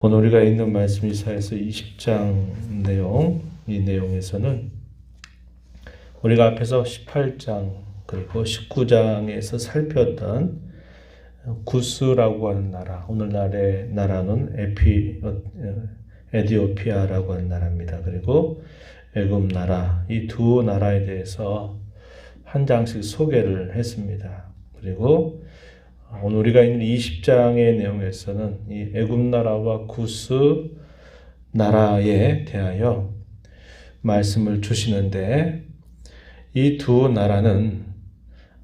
오늘 우리가 읽는 말씀 이사야서 20장 내용, 이 내용에서는 우리가 앞에서 18장 그리고 19장에서 살폈던 구스라고 하는 나라, 오늘날의 나라는 에디오피아라고 하는 나라입니다. 그리고 애굽 나라, 이 두 나라에 대해서 한 장씩 소개를 했습니다. 그리고 오늘 우리가 있는 20장의 내용에서는 이 애굽 나라와 구스 나라에 대하여 말씀을 주시는데, 이 두 나라는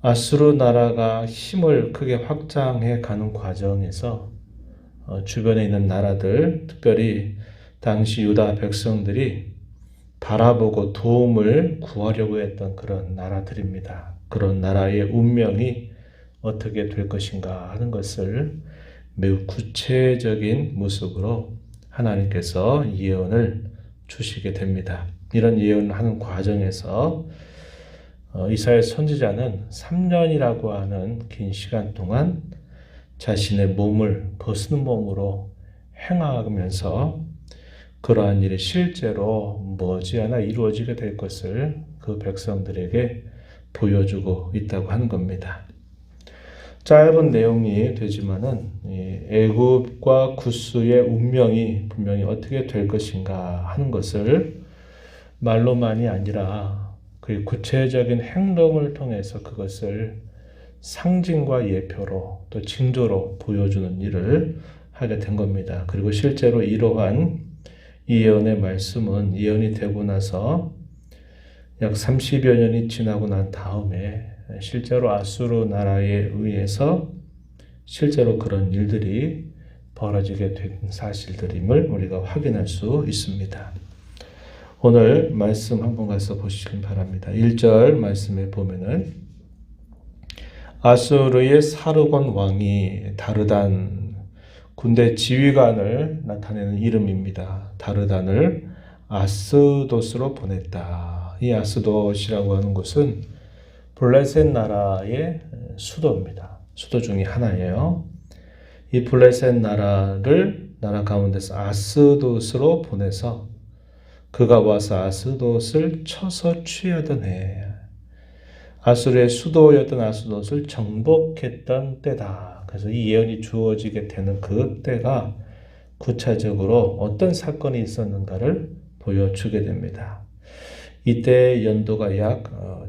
아수르 나라가 힘을 크게 확장해 가는 과정에서 주변에 있는 나라들, 특별히 당시 유다 백성들이 바라보고 도움을 구하려고 했던 그런 나라들입니다. 그런 나라의 운명이 어떻게 될 것인가 하는 것을 매우 구체적인 모습으로 하나님께서 예언을 주시게 됩니다. 이런 예언을 하는 과정에서 이사야 선지자는 3년이라고 하는 긴 시간 동안 자신의 몸을 벗은 몸으로 행하면서 그러한 일이 실제로 머지않아 이루어지게 될 것을 그 백성들에게 보여주고 있다고 하는 겁니다. 짧은 내용이 되지만은 애굽과 구스의 운명이 분명히 어떻게 될 것인가 하는 것을 말로만이 아니라 그 구체적인 행동을 통해서 그것을 상징과 예표로 또 징조로 보여주는 일을 하게 된 겁니다. 그리고 실제로 이러한 이 예언의 말씀은 예언이 되고 나서 약 30여 년이 지나고 난 다음에 실제로 아수르 나라에 의해서 실제로 그런 일들이 벌어지게 된 사실들임을 우리가 확인할 수 있습니다. 오늘 말씀 한번 가서 보시길 바랍니다. 1절 말씀에 보면은 아수르의 사르곤 왕이 다르단 군대 지휘관을 나타내는 이름입니다. 다르단을 아스돗으로 보냈다. 이 아스돗이라고 하는 곳은 블레셋 나라의 수도입니다. 수도 중에 하나예요. 이 블레셋 나라를 나라 가운데서 아스돗으로 보내서 그가 와서 아스돗을 쳐서 취하던 해, 아수르의 수도였던 아스돗을 정복했던 때다. 그래서 이 예언이 주어지게 되는 그 때가 구체적으로 어떤 사건이 있었는가를 보여주게 됩니다. 이때 연도가 약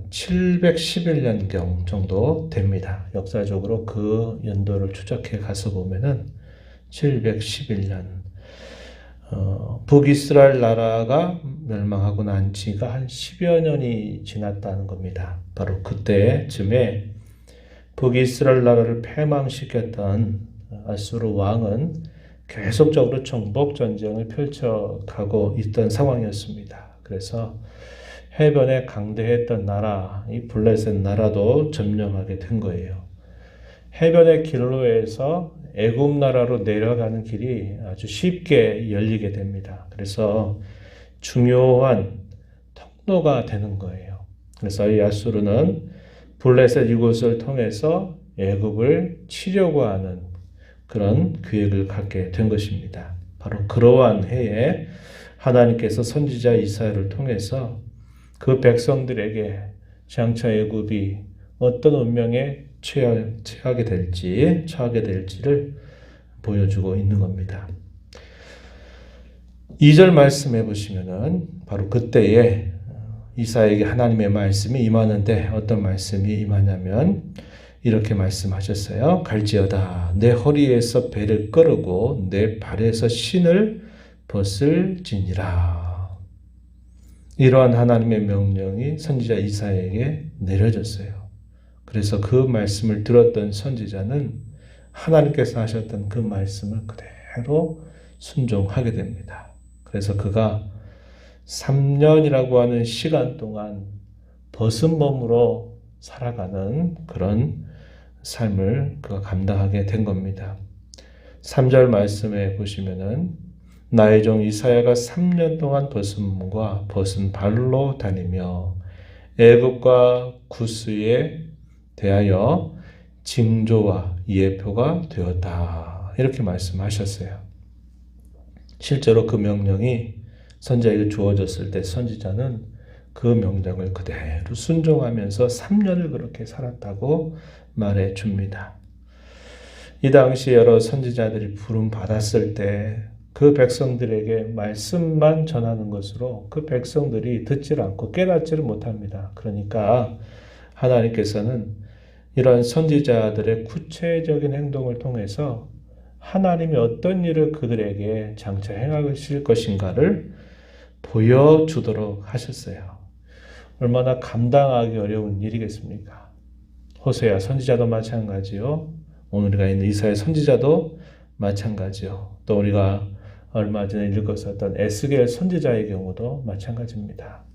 711년경 정도 됩니다. 역사적으로 그 연도를 추적해 가서 보면은 711년. 북이스라엘 나라가 멸망하고 난 지가 한 10여 년이 지났다는 겁니다. 바로 그때쯤에 북이스라엘 나라를 패망시켰던 아수르 왕은 계속적으로 정복 전쟁을 펼쳐가고 있던 상황이었습니다. 그래서 해변에 강대했던 나라, 이 블레셋 나라도 점령하게 된 거예요. 해변의 길로에서 애굽 나라로 내려가는 길이 아주 쉽게 열리게 됩니다. 그래서 중요한 통로가 되는 거예요. 그래서 이 아수르는 블레셋 이곳을 통해서 애굽을 치려고 하는 그런 계획을 갖게 된 것입니다. 바로 그러한 해에 하나님께서 선지자 이사야를 통해서 그 백성들에게 장차 애굽이 어떤 운명에 처하게 될지를 보여주고 있는 겁니다. 2절 말씀해 보시면은 바로 그때에 이사야에게 하나님의 말씀이 임하는데 어떤 말씀이 임하냐면 이렇게 말씀하셨어요. 갈지어다 내 허리에서 배를 꺼르고 내 발에서 신을 벗을지니라. 이러한 하나님의 명령이 선지자 이사야에게 내려졌어요. 그래서 그 말씀을 들었던 선지자는 하나님께서 하셨던 그 말씀을 그대로 순종하게 됩니다. 그래서 그가 3년이라고 하는 시간 동안 벗은 몸으로 살아가는 그런 삶을 그가 감당하게 된 겁니다. 3절 말씀에 보시면은 나의 종 이사야가 3년 동안 벗은 몸과 벗은 발로 다니며 애굽과 구스에 대하여 징조와 예표가 되었다. 이렇게 말씀하셨어요. 실제로 그 명령이 선지자에게 주어졌을 때 선지자는 그 명령을 그대로 순종하면서 3년을 그렇게 살았다고 말해 줍니다. 이 당시 여러 선지자들이 부름 받았을 때 그 백성들에게 말씀만 전하는 것으로 그 백성들이 듣질 않고 깨닫지를 못합니다. 그러니까 하나님께서는 이러한 선지자들의 구체적인 행동을 통해서 하나님이 어떤 일을 그들에게 장차 행하실 것인가를 보여주도록 하셨어요. 얼마나 감당하기 어려운 일이겠습니까? 호세아 선지자도 마찬가지요. 오늘 우리가 있는 이사야 선지자도 마찬가지요. 또 우리가 얼마 전에 읽었었던 에스겔 선지자의 경우도 마찬가지입니다.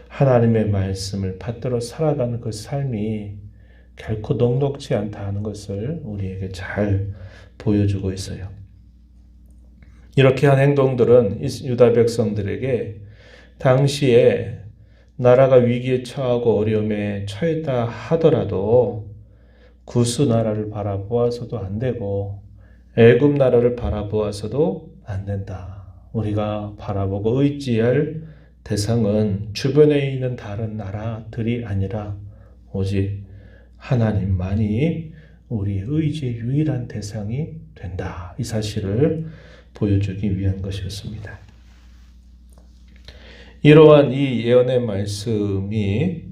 하나님의 말씀을 받들어 살아가는 그 삶이 결코 녹록지 않다 하는 것을 우리에게 잘 보여주고 있어요. 이렇게 한 행동들은 유다 백성들에게 당시에 나라가 위기에 처하고 어려움에 처했다 하더라도 구스 나라를 바라보아서도 안 되고 애굽 나라를 바라보아서도 안 된다. 우리가 바라보고 의지할 대상은 주변에 있는 다른 나라들이 아니라 오직 하나님만이 우리의 의지의 유일한 대상이 된다. 이 사실을 보여주기 위한 것이었습니다. 이러한 이 예언의 말씀이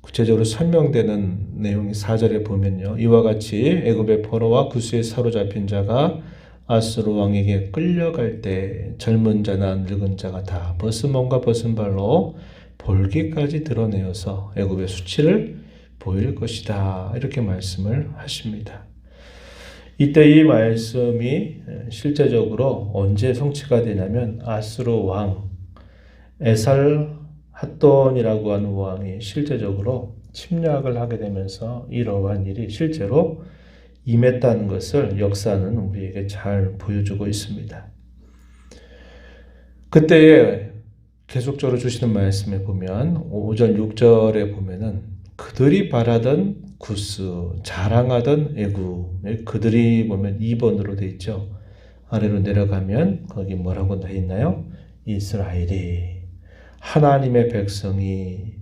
구체적으로 설명되는 내용이 4절에 보면요. 이와 같이 애굽의 포로와 구스에 사로잡힌 자가 아수르 왕에게 끌려갈 때 젊은 자나 늙은 자가 다 벗은 몸과 벗은 발로 볼기까지 드러내어서 애굽의 수치를 보일 것이다. 이렇게 말씀을 하십니다. 이때 이 말씀이 실제적으로 언제 성취가 되냐면 아수르 왕 에살핫돈이라고 하는 왕이 실제적으로 침략을 하게 되면서 이러한 일이 실제로 임했다는 것을 역사는 우리에게 잘 보여주고 있습니다. 그때에 계속적으로 주시는 말씀에 보면 5절, 6절에 보면은 그들이 바라던 구스, 자랑하던 애굽, 그들이 보면 2번으로 되어 있죠. 아래로 내려가면 거기 뭐라고 되어 있나요? 이스라엘이, 하나님의 백성이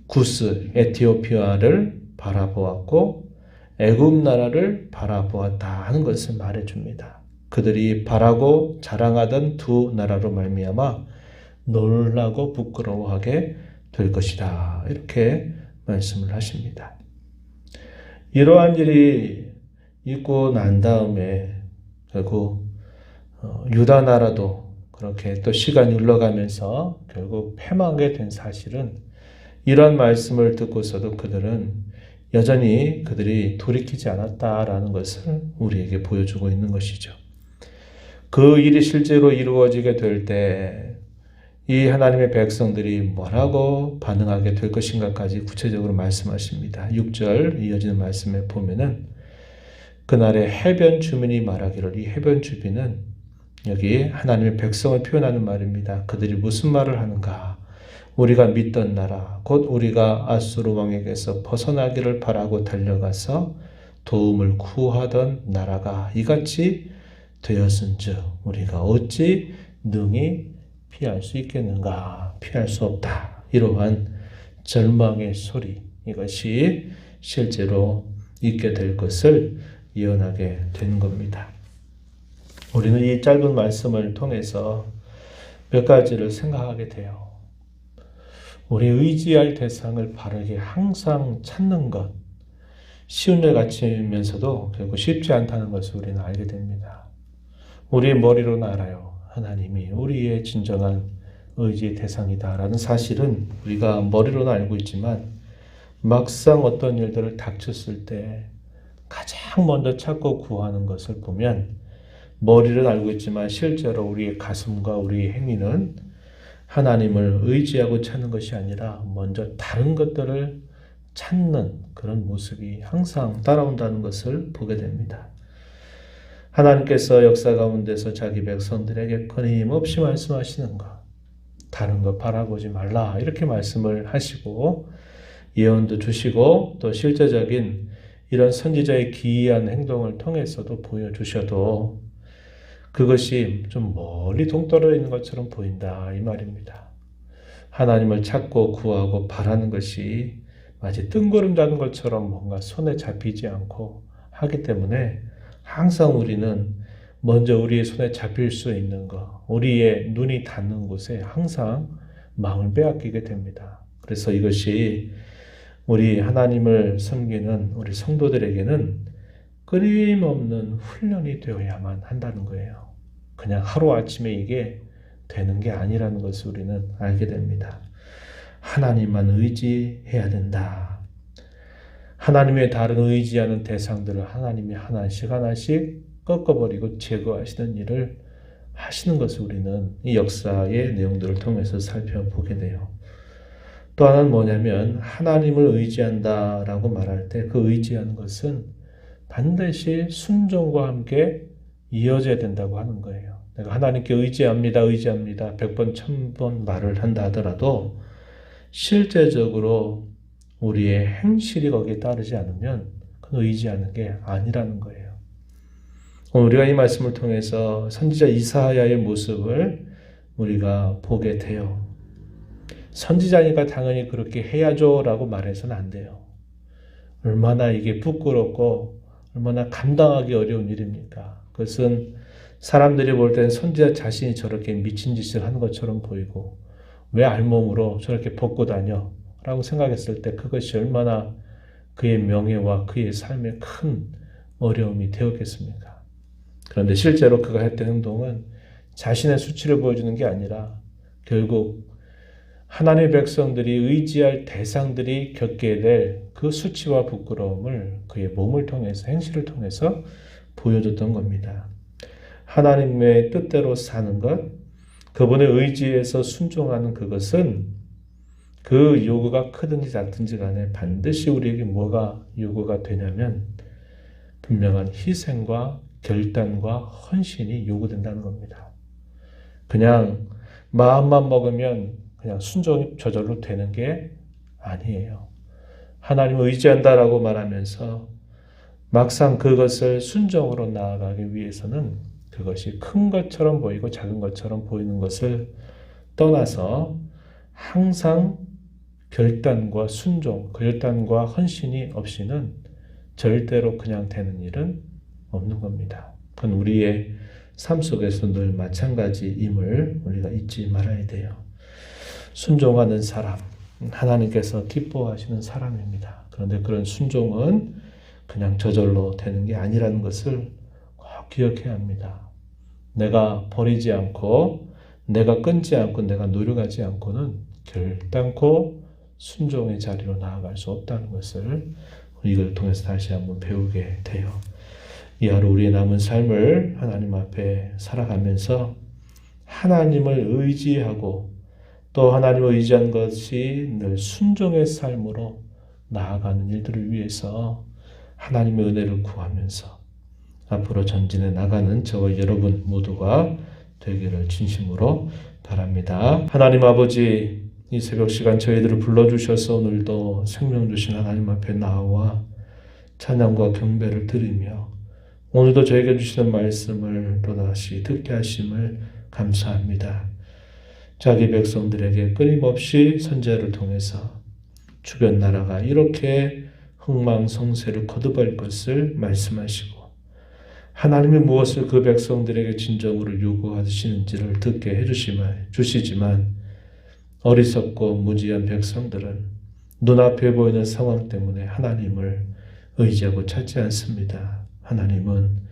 구스, 에티오피아를 바라보았고 애굽 나라를 바라보았다 하는 것을 말해줍니다. 그들이 바라고 자랑하던 두 나라로 말미암아 놀라고 부끄러워하게 될 것이다. 이렇게 말씀을 하십니다. 이러한 일이 있고 난 다음에 결국 유다 나라도 그렇게 또 시간이 흘러가면서 결국 패망하게 된 사실은 이런 말씀을 듣고서도 그들은 여전히 그들이 돌이키지 않았다라는 것을 우리에게 보여주고 있는 것이죠. 그 일이 실제로 이루어지게 될 때 이 하나님의 백성들이 뭐라고 반응하게 될 것인가까지 구체적으로 말씀하십니다. 6절 이어지는 말씀에 보면은 그날에 해변 주민이 말하기를, 이 해변 주민은 여기 하나님의 백성을 표현하는 말입니다. 그들이 무슨 말을 하는가? 우리가 믿던 나라, 곧 우리가 아수르 왕에게서 벗어나기를 바라고 달려가서 도움을 구하던 나라가 이같이 되었은즉 우리가 어찌 능히 피할 수 있겠는가? 피할 수 없다. 이러한 절망의 소리, 이것이 실제로 있게 될 것을 예언하게 되는 겁니다. 우리는 이 짧은 말씀을 통해서 몇 가지를 생각하게 돼요. 우리 의지할 대상을 바르게 항상 찾는 것, 쉬운 일 같으면서도 결국 쉽지 않다는 것을 우리는 알게 됩니다. 우리의 머리로는 알아요. 하나님이 우리의 진정한 의지의 대상이다라는 사실은 우리가 머리로는 알고 있지만 막상 어떤 일들을 닥쳤을 때 가장 먼저 찾고 구하는 것을 보면 머리를 알고 있지만 실제로 우리의 가슴과 우리의 행위는 하나님을 의지하고 찾는 것이 아니라 먼저 다른 것들을 찾는 그런 모습이 항상 따라온다는 것을 보게 됩니다. 하나님께서 역사 가운데서 자기 백성들에게 끊임없이 말씀하시는 것, 다른 것 바라보지 말라 이렇게 말씀을 하시고 예언도 주시고 또 실제적인 이런 선지자의 기이한 행동을 통해서도 보여주셔도 그것이 좀 멀리 동떨어져 있는 것처럼 보인다 이 말입니다. 하나님을 찾고 구하고 바라는 것이 마치 뜬구름 잡는 것처럼 뭔가 손에 잡히지 않고 하기 때문에 항상 우리는 먼저 우리의 손에 잡힐 수 있는 것, 우리의 눈이 닿는 곳에 항상 마음을 빼앗기게 됩니다. 그래서 이것이 우리 하나님을 섬기는 우리 성도들에게는 끊임없는 훈련이 되어야만 한다는 거예요. 그냥 하루아침에 이게 되는 게 아니라는 것을 우리는 알게 됩니다. 하나님만 의지해야 된다. 하나님의 다른 의지하는 대상들을 하나님이 하나씩 하나씩 꺾어버리고 제거하시는 일을 하시는 것을 우리는 이 역사의 내용들을 통해서 살펴보게 돼요. 또 하나는 뭐냐면 하나님을 의지한다라고 말할 때 그 의지하는 것은 반드시 순종과 함께 이어져야 된다고 하는 거예요. 내가 하나님께 의지합니다. 100번, 1000번 말을 한다 하더라도 실제적으로 우리의 행실이 거기에 따르지 않으면 그건 의지하는 게 아니라는 거예요. 우리가 이 말씀을 통해서 선지자 이사야의 모습을 우리가 보게 돼요. 선지자니까 당연히 그렇게 해야죠 라고 말해서는 안 돼요. 얼마나 이게 부끄럽고 얼마나 감당하기 어려운 일입니까? 그것은 사람들이 볼 때는 선지자 자신이 저렇게 미친 짓을 하는 것처럼 보이고 왜 알몸으로 저렇게 벗고 다녀? 라고 생각했을 때 그것이 얼마나 그의 명예와 그의 삶에 큰 어려움이 되었겠습니까? 그런데 실제로 그가 했던 행동은 자신의 수치를 보여주는 게 아니라 결국 하나님의 백성들이 의지할 대상들이 겪게 될 그 수치와 부끄러움을 그의 몸을 통해서 행실을 통해서 보여줬던 겁니다. 하나님의 뜻대로 사는 것, 그분의 의지에서 순종하는 그것은 그 요구가 크든지 작든지 간에 반드시 우리에게 뭐가 요구가 되냐면 분명한 희생과 결단과 헌신이 요구된다는 겁니다. 그냥 마음만 먹으면 그냥 순종이 저절로 되는 게 아니에요. 하나님을 의지한다라고 말하면서 막상 그것을 순종으로 나아가기 위해서는 그것이 큰 것처럼 보이고 작은 것처럼 보이는 것을 떠나서 항상 결단과 순종, 결단과 헌신이 없이는 절대로 그냥 되는 일은 없는 겁니다. 그건 우리의 삶 속에서 늘 마찬가지임을 우리가 잊지 말아야 돼요. 순종하는 사람, 하나님께서 기뻐하시는 사람입니다. 그런데 그런 순종은 그냥 저절로 되는 게 아니라는 것을 꼭 기억해야 합니다. 내가 버리지 않고, 내가 끊지 않고, 내가 노력하지 않고는 결단코 순종의 자리로 나아갈 수 없다는 것을 이걸 통해서 다시 한번 배우게 돼요. 이 하루 우리의 남은 삶을 하나님 앞에 살아가면서 하나님을 의지하고 또 하나님을 의지한 것이 늘 순종의 삶으로 나아가는 일들을 위해서 하나님의 은혜를 구하면서 앞으로 전진해 나가는 저와 여러분 모두가 되기를 진심으로 바랍니다. 하나님 아버지, 이 새벽 시간 저희들을 불러주셔서 오늘도 생명 주신 하나님 앞에 나와 찬양과 경배를 드리며 오늘도 저에게 주시는 말씀을 또다시 듣게 하심을 감사합니다. 자기 백성들에게 끊임없이 선지자를 통해서 주변 나라가 이렇게 흥망성쇠를 거듭할 것을 말씀하시고 하나님이 무엇을 그 백성들에게 진정으로 요구하시는지를 듣게 해주시지만 어리석고 무지한 백성들은 눈앞에 보이는 상황 때문에 하나님을 의지하고 찾지 않습니다. 하나님은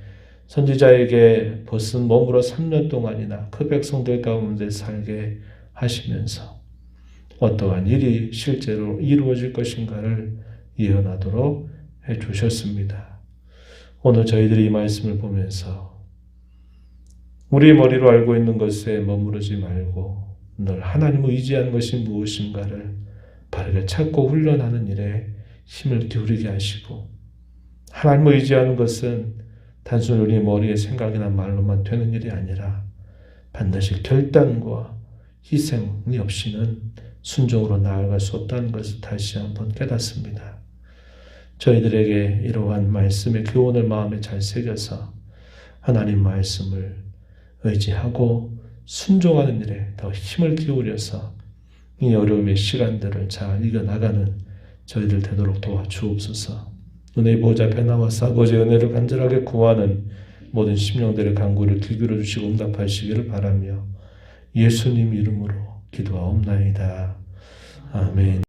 선지자에게 벗은 몸으로 3년 동안이나 그 백성들 가운데 살게 하시면서 어떠한 일이 실제로 이루어질 것인가를 예언하도록 해주셨습니다. 오늘 저희들이 이 말씀을 보면서 우리 머리로 알고 있는 것에 머무르지 말고 늘 하나님을 의지하는 것이 무엇인가를 바르게 찾고 훈련하는 일에 힘을 기울이게 하시고 하나님을 의지하는 것은 단순히 우리 머리의 생각이나 말로만 되는 일이 아니라 반드시 결단과 희생이 없이는 순종으로 나아갈 수 없다는 것을 다시 한번 깨닫습니다. 저희들에게 이러한 말씀의 교훈을 마음에 잘 새겨서 하나님 말씀을 의지하고 순종하는 일에 더 힘을 기울여서 이 어려움의 시간들을 잘 이겨나가는 저희들 되도록 도와주옵소서. 은혜의 보좌 앞에 나와서 아버지의 은혜를 간절하게 구하는 모든 심령들의 간구를 귀기울여 주시고 응답하시기를 바라며 예수님 이름으로 기도하옵나이다. 아멘.